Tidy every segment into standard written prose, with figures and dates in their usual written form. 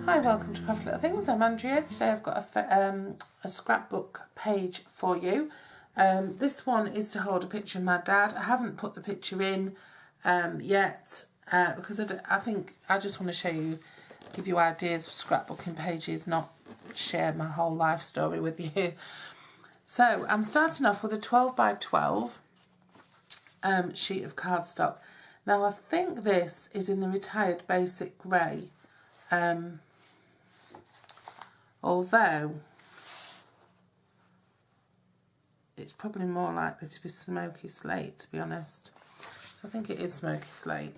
Hi, welcome to Craft Little Things. I'm Andrea. Today I've got a scrapbook page for you. This one is to hold a picture of my dad. I haven't put the picture in yet because I think I just want to show you, give you ideas for scrapbooking pages, not share my whole life story with you. So I'm starting off with a 12 by 12 sheet of cardstock. Now I think this is in the Retired Basic Grey. Although it's probably more likely to be Smoky Slate, to be honest. So I think it is Smoky Slate.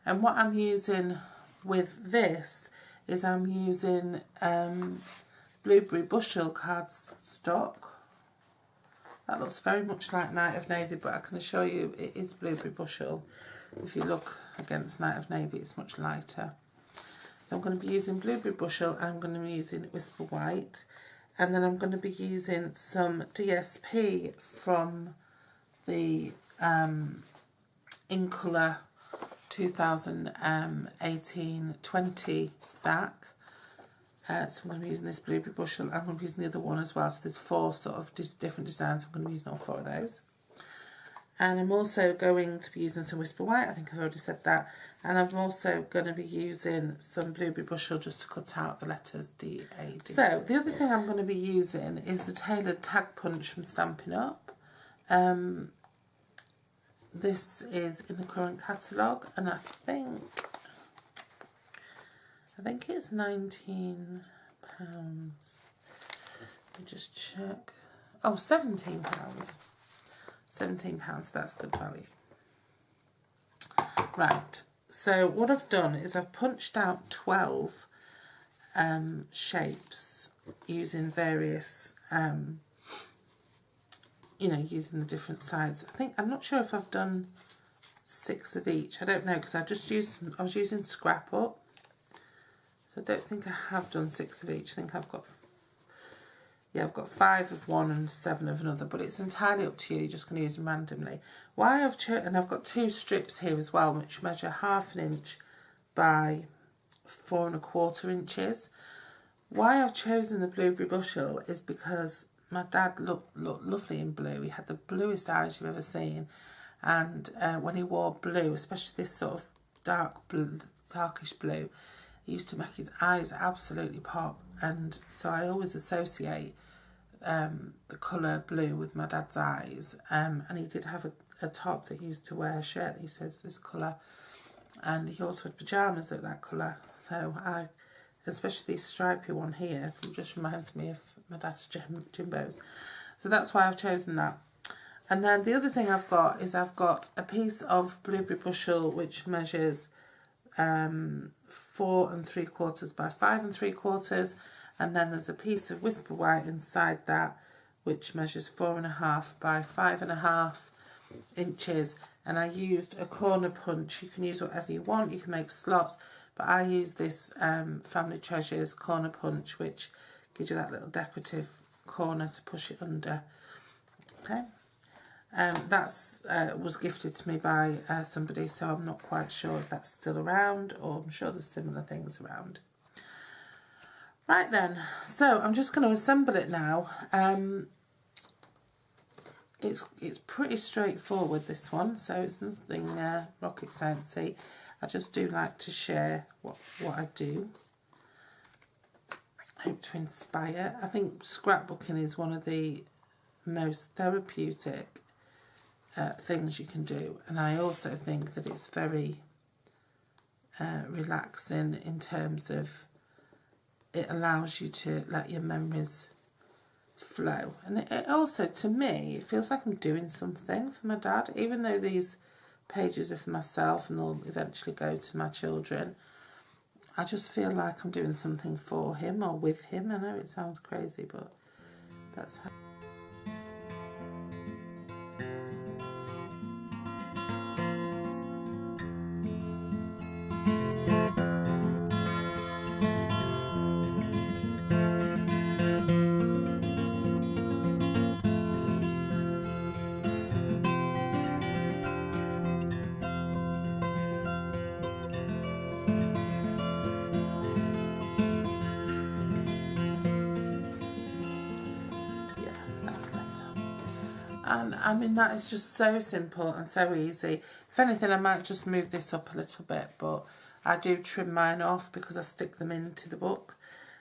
And what I'm using with this is I'm using Blueberry Bushel cardstock. That looks very much like Night of Navy, but I can assure you it is Blueberry Bushel. If you look against Night of Navy, it's much lighter. So I'm going to be using Blueberry Bushel, and I'm going to be using Whisper White, and then I'm going to be using some DSP from the In Colour 2018-20 stack. So I'm going to be using this Blueberry Bushel, and I'm going to be using the other one as well. So there's 4 sort of different designs. I'm going to be using all 4 of those. And I'm also going to be using some Whisper White, I think I've already said that. And I'm also going to be using some Blueberry Bushel just to cut out the letters D-A-D. So the other thing I'm going to be using is the Tailored Tag Punch from Stampin' Up. This is in the current catalogue, and I think it's £19. Let me just check. Oh, £17. £17, that's good value. Right, so what I've done is I've punched out 12 shapes using various, using the different sides. I'm not sure if I've done 6 of each. I don't know, because I was using Scrap Up. So I don't think I have done 6 of each. I think I've got 5 of one and 7 of another, but it's entirely up to you. You're just going to use them randomly. Why I've chosen, and I've got 2 strips here as well, which measure 1/2 inch by 4 1/4 inches. Why I've chosen the Blueberry Bushel is because my dad looked lovely in blue. He had the bluest eyes you've ever seen, and when he wore blue, especially this sort of darkish blue, it used to make his eyes absolutely pop. And so I always associate the colour blue with my dad's eyes, and he did have a top that he used to wear, a shirt that he used to have this colour, and he also had pyjamas of that colour. So especially this stripy one here, it just reminds me of my dad's Jimbos. So that's why I've chosen that. And then the other thing I've got is I've got a piece of Blueberry Bushel which measures 4 3/4 by 5 3/4, and then there's a piece of Whisper White inside that which measures 4 1/2 by 5 1/2 inches, and I used a corner punch. You can use whatever you want, you can make slots, but I use this Family Treasures corner punch, which gives you that little decorative corner to push it under. Okay. That's was gifted to me by somebody, so I'm not quite sure if that's still around, or I'm sure there's similar things around. Right then, so I'm just going to assemble it now. It's pretty straightforward, this one, so it's nothing rocket sciencey. I just do like to share what I do. I hope to inspire. I think scrapbooking is one of the most therapeutic things you can do, and I also think that it's very relaxing in terms of it allows you to let your memories flow, and it also, to me, it feels like I'm doing something for my dad, even though these pages are for myself and they'll eventually go to my children. I just feel like I'm doing something for him or with him. I know it sounds crazy, but that's how. And I mean, that is just so simple and so easy. If anything, I might just move this up a little bit, but I do trim mine off because I stick them into the book.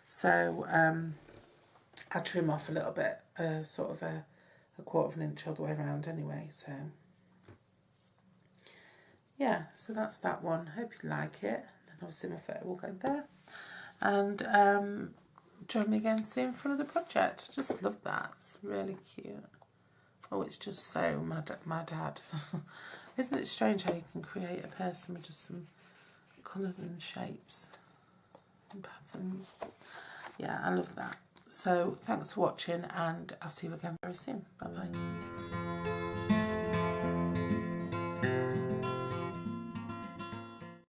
So I trim off a little bit, sort of a 1/4 of an inch all the way around anyway. So yeah, so that's that one. Hope you like it. And obviously my photo will go there. And join me again soon for another project. Just love that. It's really cute. Oh, it's just so my dad. Isn't it strange how you can create a person with just some colours and shapes and patterns? Yeah, I love that. So thanks for watching, and I'll see you again very soon. Bye bye.